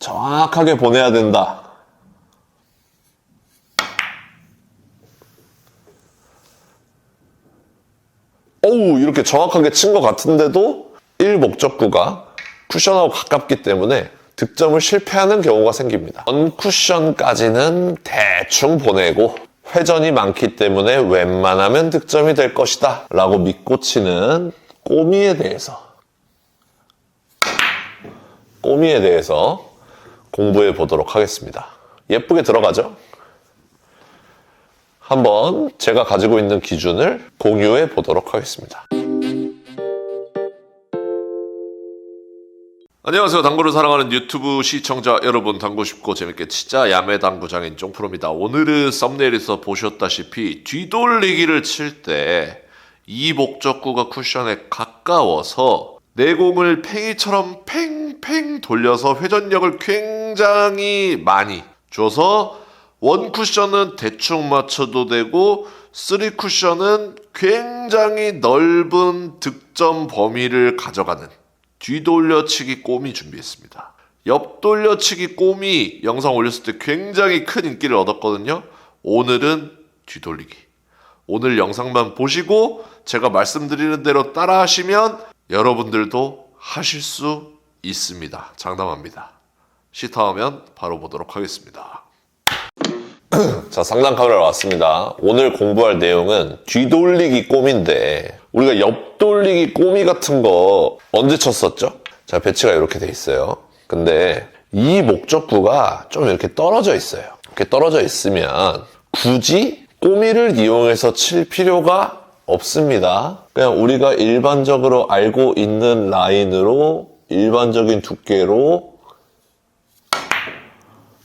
정확하게 보내야 된다. 어우, 이렇게 정확하게 친 것 같은데도 1목적구가 쿠션하고 가깝기 때문에 득점을 실패하는 경우가 생깁니다. 원쿠션까지는 대충 보내고 회전이 많기 때문에 웬만하면 득점이 될 것이다 라고 믿고 치는 꼬미에 대해서 공부해 보도록 하겠습니다. 예쁘게 들어가죠? 한번 제가 가지고 있는 기준을 공유해 보도록 하겠습니다. 안녕하세요. 당구를 사랑하는 유튜브 시청자 여러분, 당구 쉽고 재밌게 치자 야매 당구장인 쫑프로입니다. 오늘은 썸네일에서 보셨다시피 뒤돌리기를 칠 때 이 목적구가 쿠션에 가까워서 내 공을 팽이처럼 팽팽 돌려서 회전력을 굉장히 많이 줘서 원 쿠션은 대충 맞춰도 되고 3 쿠션은 굉장히 넓은 득점 범위를 가져가는 뒤돌려치기 꼬미 준비했습니다. 옆돌려치기 꼬미 영상 올렸을 때 굉장히 큰 인기를 얻었거든요. 오늘은 뒤돌리기. 오늘 영상만 보시고 제가 말씀드리는 대로 따라 하시면 여러분들도 하실 수 있습니다. 장담합니다. 시타하면 바로 보도록 하겠습니다. 자, 상단 카메라 왔습니다. 오늘 공부할 내용은 뒤돌리기 꼬미인데 우리가 옆돌리기 꼬미 같은 거 언제 쳤었죠? 자, 배치가 이렇게 돼 있어요. 근데 이 목적구가 좀 이렇게 떨어져 있어요. 이렇게 떨어져 있으면 굳이 꼬미를 이용해서 칠 필요가 없습니다. 그냥 우리가 일반적으로 알고 있는 라인으로 일반적인 두께로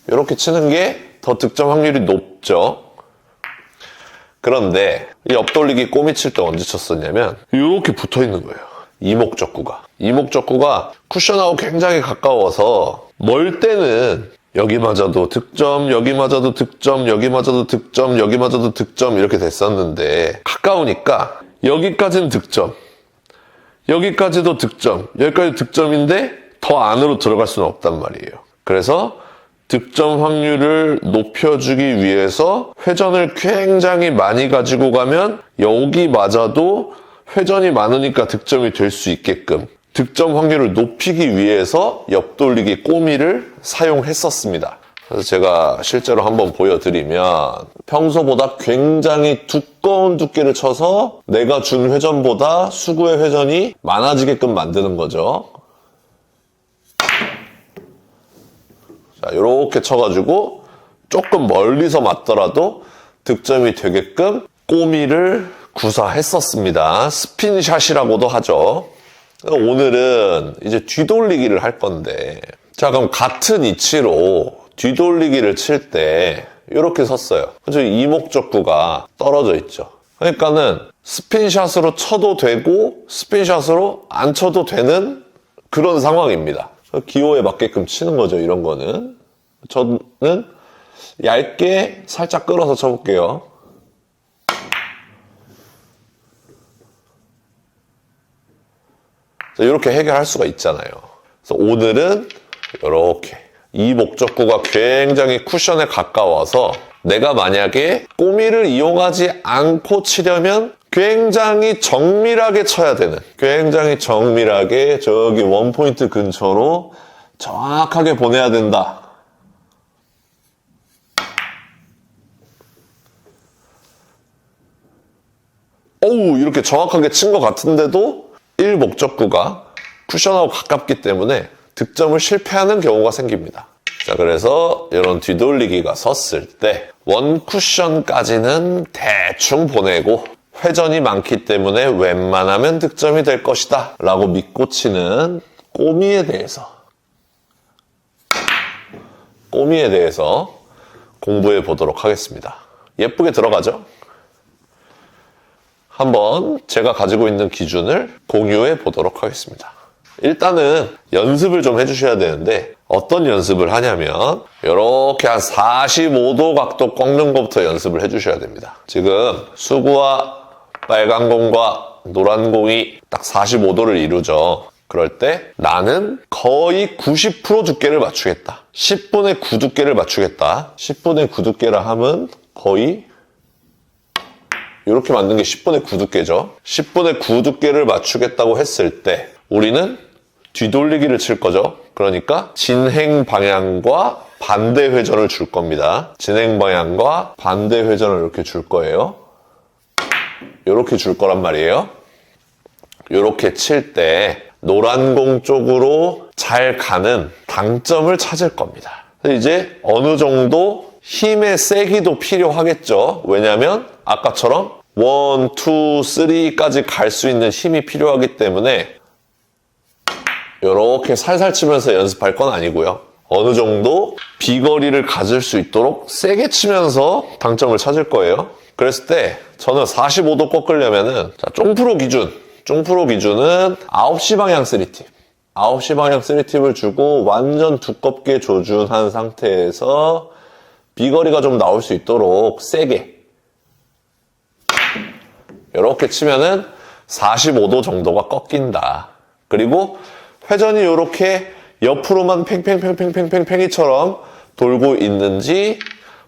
이렇게 치는 게 더 득점 확률이 높죠. 그런데 이 옆돌리기 꼬미 칠 때 언제 쳤었냐면 이렇게 붙어 있는 거예요. 이 목적구가 쿠션하고 굉장히 가까워서 멀 때는 여기 맞아도 득점, 여기 맞아도 득점, 여기 맞아도 득점, 여기 맞아도 득점 이렇게 됐었는데 가까우니까 여기까지는 득점, 여기까지도 득점, 여기까지 득점인데 더 안으로 들어갈 수는 없단 말이에요. 그래서 득점 확률을 높여주기 위해서 회전을 굉장히 많이 가지고 가면 여기 맞아도 회전이 많으니까 득점이 될 수 있게끔 득점 확률을 높이기 위해서 옆돌리기 꼬미를 사용했었습니다. 그래서 제가 실제로 한번 보여드리면 평소보다 굉장히 두꺼운 두께를 쳐서 내가 준 회전보다 수구의 회전이 많아지게끔 만드는 거죠. 자, 이렇게 쳐가지고 조금 멀리서 맞더라도 득점이 되게끔 꼬미를 구사했었습니다. 스핀샷이라고도 하죠. 오늘은 이제 뒤돌리기를 할 건데, 자, 그럼 같은 이치로 뒤돌리기를 칠 때 이렇게 섰어요. 그죠? 이 목적구가 떨어져 있죠. 그러니까는 스핀샷으로 쳐도 되고 스핀샷으로 안 쳐도 되는 그런 상황입니다. 기호에 맞게끔 치는 거죠, 이런 거는. 저는 얇게 살짝 끌어서 쳐볼게요. 이렇게 해결할 수가 있잖아요. 그래서 오늘은 이렇게 이 목적구가 굉장히 쿠션에 가까워서 내가 만약에 꼬미를 이용하지 않고 치려면 굉장히 정밀하게 쳐야 되는, 굉장히 정밀하게 저기 원포인트 근처로 정확하게 보내야 된다. 어우, 이렇게 정확하게 친 것 같은데도 1목적구가 쿠션하고 가깝기 때문에 득점을 실패하는 경우가 생깁니다. 자, 그래서 이런 뒤돌리기가 섰을 때 원쿠션까지는 대충 보내고 회전이 많기 때문에 웬만하면 득점이 될 것이다 라고 믿고 치는 꼬미에 대해서 공부해 보도록 하겠습니다. 예쁘게 들어가죠? 한번 제가 가지고 있는 기준을 공유해 보도록 하겠습니다. 일단은 연습을 좀 해주셔야 되는데 어떤 연습을 하냐면 이렇게 한 45도 각도 꺾는 것부터 연습을 해주셔야 됩니다. 지금 수구와 빨간 공과 노란 공이 딱 45도를 이루죠. 그럴 때 나는 거의 90% 두께를 맞추겠다. 10분의 9 두께를 맞추겠다. 10분의 9 두께라 하면 거의 이렇게 만든 게 10분의 9 두께죠. 10분의 9 두께를 맞추겠다고 했을 때 우리는 뒤돌리기를 칠 거죠. 그러니까 진행 방향과 반대 회전을 줄 겁니다. 진행 방향과 반대 회전을 이렇게 줄 거예요. 이렇게 줄 거란 말이에요. 이렇게 칠 때 노란 공 쪽으로 잘 가는 당점을 찾을 겁니다. 이제 어느 정도 힘의 세기도 필요하겠죠. 왜냐하면 아까처럼 1, 2, 3까지 갈 수 있는 힘이 필요하기 때문에 이렇게 살살 치면서 연습할 건 아니고요. 어느 정도 비거리를 가질 수 있도록 세게 치면서 당점을 찾을 거예요. 그랬을 때 저는 45도 꺾으려면은 쫑프로 기준은 9시 방향 3팁. 9시 방향 3팁을 주고 완전 두껍게 조준한 상태에서 비거리가 좀 나올 수 있도록 세게 이렇게 치면은 45도 정도가 꺾인다. 그리고 회전이 이렇게 옆으로만 팽팽팽팽팽팽팽이처럼 돌고 있는지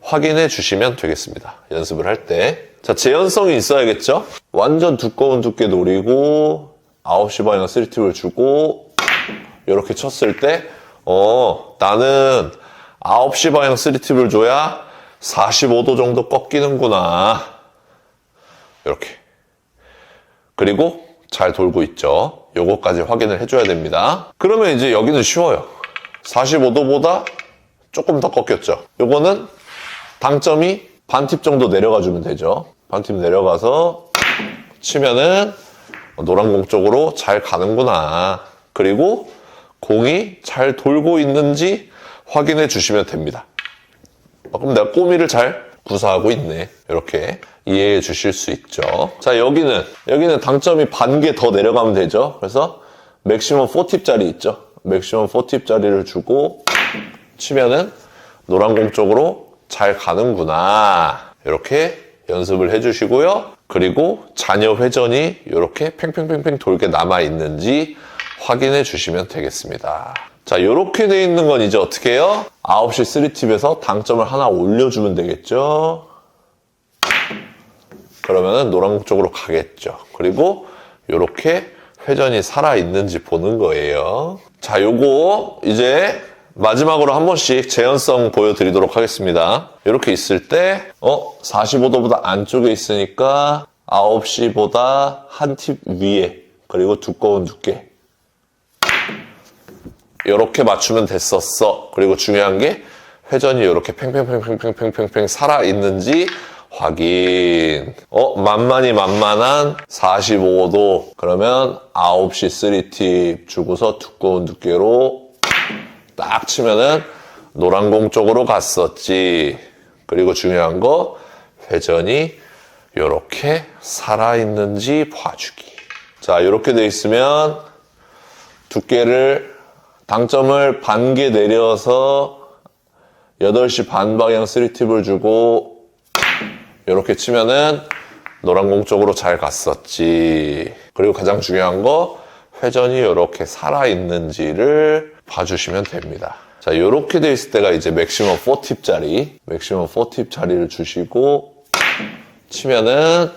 확인해 주시면 되겠습니다. 연습을 할 때. 자, 재현성이 있어야겠죠? 완전 두꺼운 두께 노리고 9시 방향 3팁을 주고 이렇게 쳤을 때 나는 9시 방향 3팁을 줘야 45도 정도 꺾이는구나. 이렇게. 그리고 잘 돌고 있죠. 요거까지 확인을 해줘야 됩니다. 그러면 이제 여기는 쉬워요. 45도보다 조금 더 꺾였죠. 요거는 당점이 반팁 정도 내려가 주면 되죠. 반팁 내려가서 치면은 노란 공 쪽으로 잘 가는구나. 그리고 공이 잘 돌고 있는지 확인해 주시면 됩니다. 그럼 내가 꼬미를 잘 구사하고 있네. 이렇게 이해해 주실 수 있죠. 자, 여기는 당점이 반 개 더 내려가면 되죠. 그래서 맥시멈 4팁짜리 있죠. 맥시멈 4팁짜리를 주고 치면은 노란 공 쪽으로 잘 가는구나. 이렇게 연습을 해주시고요. 그리고 잔여 회전이 이렇게 팽팽팽팽 돌게 남아있는지 확인해 주시면 되겠습니다. 자, 이렇게 돼 있는 건 이제 어떻게 해요? 9시 3팁에서 당점을 하나 올려주면 되겠죠. 그러면은 노란 공 쪽으로 가겠죠. 그리고 이렇게 회전이 살아있는지 보는 거예요. 자, 요거 이제 마지막으로 한 번씩 재현성 보여드리도록 하겠습니다. 이렇게 있을 때 45도보다 안쪽에 있으니까 9시보다 한 팁 위에 그리고 두꺼운 두께 이렇게 맞추면 됐었어. 그리고 중요한 게 회전이 이렇게 팽팽팽팽팽팽팽 살아있는지 확인. 만만한 45도. 그러면 9시 3팁 주고서 두꺼운 두께로 딱 치면은 노란 공 쪽으로 갔었지. 그리고 중요한 거 회전이 이렇게 살아있는지 봐주기. 자, 이렇게 돼 있으면 당점을 반 개 내려서 8시 반 방향 3팁을 주고 이렇게 치면은 노란 공 쪽으로 잘 갔었지. 그리고 가장 중요한 거 회전이 이렇게 살아있는지를 봐주시면 됩니다. 자, 이렇게 돼 있을 때가 이제 맥시멈 4팁 자리를 주시고 치면은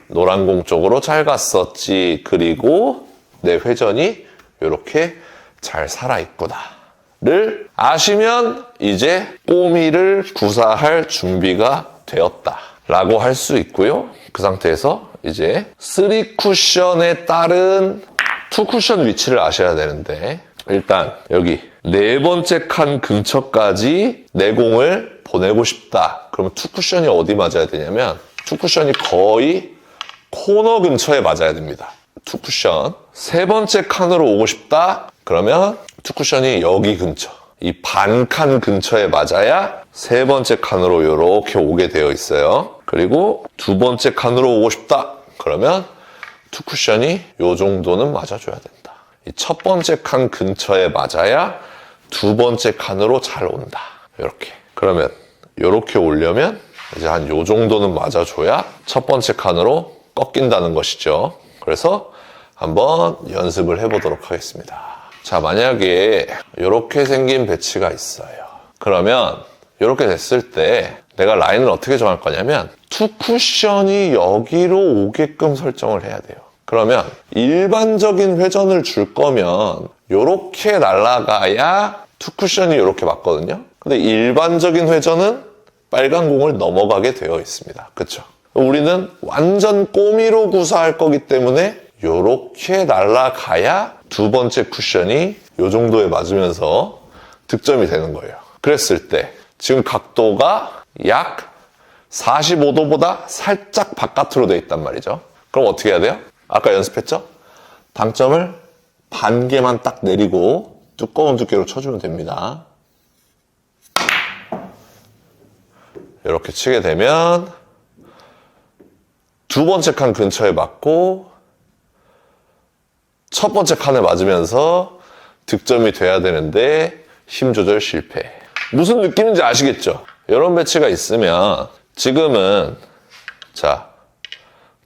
노란 공 쪽으로 잘 갔었지. 그리고 내 회전이 이렇게 잘 살아있구나를 아시면 이제 꼬미를 구사할 준비가 되었다 라고 할 수 있고요. 그 상태에서 이제 3쿠션에 따른 2쿠션 위치를 아셔야 되는데 일단 여기 네 번째 칸 근처까지 내 공을 보내고 싶다. 그러면 2쿠션이 어디 맞아야 되냐면 2쿠션이 거의 코너 근처에 맞아야 됩니다. 2쿠션. 세 번째 칸으로 오고 싶다. 그러면 2쿠션이 여기 근처. 이 반칸 근처에 맞아야 세 번째 칸으로 이렇게 오게 되어 있어요. 그리고 두 번째 칸으로 오고 싶다. 그러면 2쿠션이 이 정도는 맞아줘야 된다. 이 첫 번째 칸 근처에 맞아야 두 번째 칸으로 잘 온다. 이렇게. 그러면 이렇게 오려면 이제 한 이 정도는 맞아줘야 첫 번째 칸으로 꺾인다는 것이죠. 그래서 한번 연습을 해보도록 하겠습니다. 자, 만약에 이렇게 생긴 배치가 있어요. 그러면 이렇게 됐을 때 내가 라인을 어떻게 정할 거냐면 투 쿠션이 여기로 오게끔 설정을 해야 돼요. 그러면 일반적인 회전을 줄 거면 이렇게 날아가야 투 쿠션이 이렇게 맞거든요. 근데 일반적인 회전은 빨간 공을 넘어가게 되어 있습니다. 그쵸? 우리는 완전 꼬미로 구사할 거기 때문에 이렇게 날아가야 두 번째 쿠션이 이 정도에 맞으면서 득점이 되는 거예요. 그랬을 때 지금 각도가 약 45도보다 살짝 바깥으로 돼 있단 말이죠. 그럼 어떻게 해야 돼요? 아까 연습했죠? 당점을 반 개만 딱 내리고 두꺼운 두께로 쳐주면 됩니다. 이렇게 치게 되면 두 번째 칸 근처에 맞고 첫 번째 칸에 맞으면서 득점이 돼야 되는데 힘 조절 실패. 무슨 느낌인지 아시겠죠? 이런 배치가 있으면 지금은 자,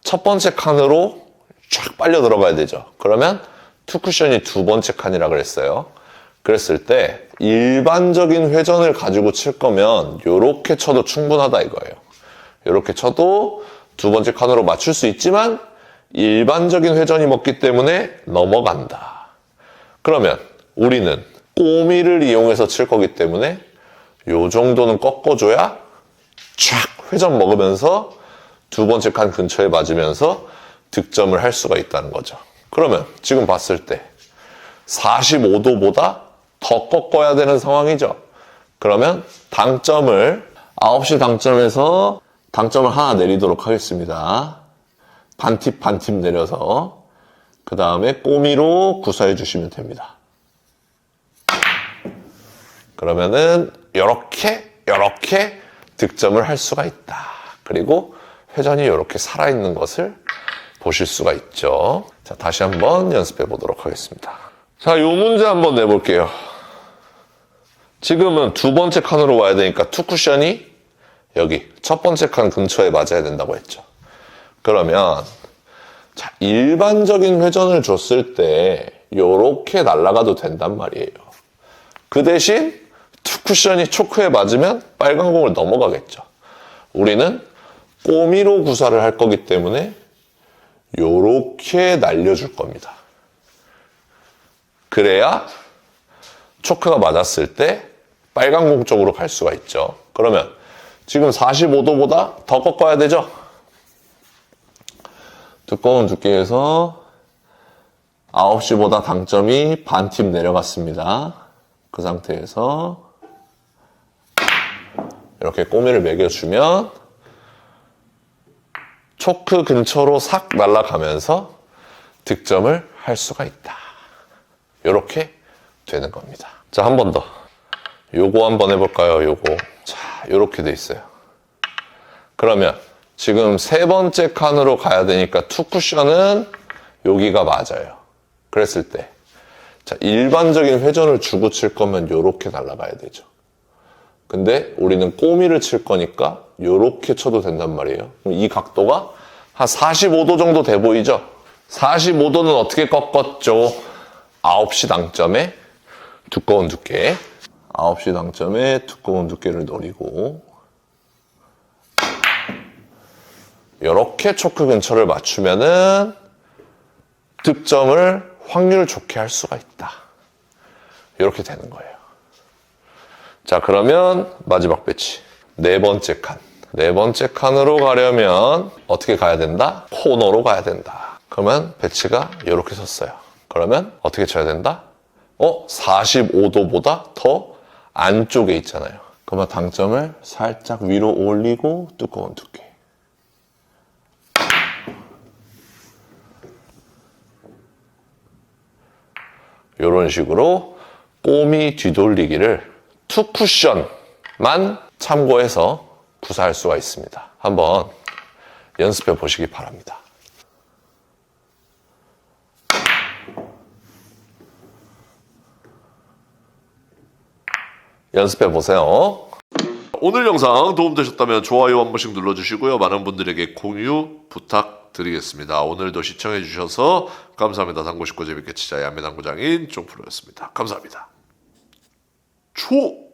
첫 번째 칸으로 쫙 빨려 들어가야 되죠. 그러면 투 쿠션이 두 번째 칸이라 그랬어요. 그랬을 때 일반적인 회전을 가지고 칠 거면 이렇게 쳐도 충분하다 이거예요. 이렇게 쳐도 두 번째 칸으로 맞출 수 있지만 일반적인 회전이 먹기 때문에 넘어간다. 그러면 우리는 꼬미를 이용해서 칠 거기 때문에 이 정도는 꺾어줘야 쫙 회전 먹으면서 두 번째 칸 근처에 맞으면서 득점을 할 수가 있다는 거죠. 그러면 지금 봤을 때 45도보다 더 꺾어야 되는 상황이죠. 그러면 당점을 9시 당점에서 당점을 하나 내리도록 하겠습니다. 반팁 내려서 그 다음에 꼬미로 구사해 주시면 됩니다. 그러면은 이렇게 득점을 할 수가 있다. 그리고 회전이 이렇게 살아있는 것을 보실 수가 있죠. 자, 다시 한번 연습해 보도록 하겠습니다. 자, 이 문제 한번 내볼게요. 지금은 두 번째 칸으로 와야 되니까 투 쿠션이 여기 첫 번째 칸 근처에 맞아야 된다고 했죠. 그러면 자, 일반적인 회전을 줬을 때 이렇게 날아가도 된단 말이에요. 그 대신 투 쿠션이 초크에 맞으면 빨간 공을 넘어가겠죠. 우리는 꼬미로 구사를 할 거기 때문에 이렇게 날려줄 겁니다. 그래야 초크가 맞았을 때 빨간 공 쪽으로 갈 수가 있죠. 그러면 지금 45도보다 더 꺾어야 되죠. 두꺼운 두께에서 9시보다 당점이 반팁 내려갔습니다. 그 상태에서 이렇게 꼬미를 매겨주면 초크 근처로 싹 날아가면서 득점을 할 수가 있다. 이렇게 되는 겁니다. 자, 한 번 더. 요거 한번 해볼까요? 요거. 자, 이렇게 돼 있어요. 그러면 지금 세 번째 칸으로 가야 되니까 투 쿠션은 여기가 맞아요. 그랬을 때 자, 일반적인 회전을 주고 칠 거면 이렇게 날아가야 되죠. 근데 우리는 꼬미를 칠 거니까 이렇게 쳐도 된단 말이에요. 그럼 이 각도가 한 45도 정도 돼 보이죠? 45도는 어떻게 꺾었죠? 9시 당점에 두꺼운 두께. 9시 당점에 두꺼운 두께를 노리고 이렇게 초크 근처를 맞추면은 득점을 확률 좋게 할 수가 있다. 이렇게 되는 거예요. 자, 그러면 마지막 배치. 네 번째 칸. 네 번째 칸으로 가려면 어떻게 가야 된다? 코너로 가야 된다. 그러면 배치가 이렇게 섰어요. 그러면 어떻게 쳐야 된다? 45도보다 더 안쪽에 있잖아요. 그러면 당점을 살짝 위로 올리고 두꺼운 두께. 이런 식으로 꼬미 뒤돌리기를 투 쿠션만 참고해서 구사할 수가 있습니다. 한번 연습해 보시기 바랍니다. 연습해 보세요. 오늘 영상 도움되셨다면 좋아요 한 번씩 눌러주시고요. 많은 분들에게 공유 부탁드리겠습니다. 오늘도 시청해주셔서 감사합니다. 당구 쉽고 재밌게 치자 야매 당구장인 쫑프로였습니다. 감사합니다. 초